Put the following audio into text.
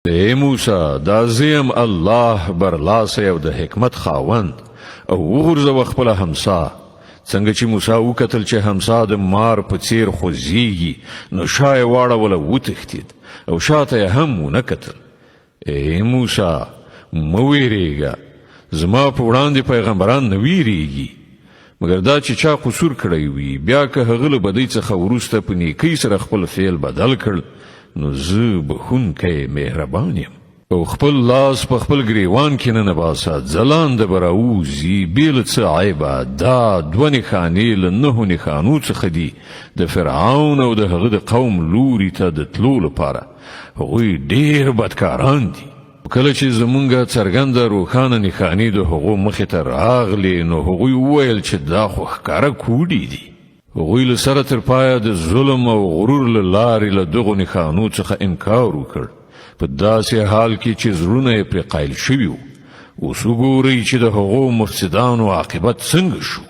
ای موسی دا زیم الله برلاسه او د حکمت خاوند او وغورځوه خپله همسا. څنګه چې موسی وکتل چې همسا د مار په څیر خوځېږي نو شا یې واړوله وتښتېد او شاته یې هم ونه کتل. ای موسی مه ویرېږه، زما په وړاندې پیغمبران نه ویرېږي مګر دا چې چا قصور کړی وي بیا که هغه له بدۍ څخه وروسته په نیکۍ سره خپل فعل بدل کړ نو زه بخښونکی مهربان یم. او خپل لاس په خپل ګریوان کې نه باسه، ځلانده به راوځي بې له څه عیبه. دا 2 نښانې له 9 نښانو څخه دي د فرعون او د هغه د قوم لوري ته د تلو لپاره. هغوی ډېر بدکاران دي. کله چې زمونږ څرګنده روښانه نښانې د هغو مخې ته راغلې نو هغوی وویل چې دا خو ښکاره کوډې دي. هغوی له سره تر پایه د ظلم او غرور له لارې له دغو نښانو څخه انکار وکړ په داسې حال کې چې زړونه یې پرې قایل شوي وو. اوس وګورئ چې د هغو مفسدانو عاقبت څنګه شو.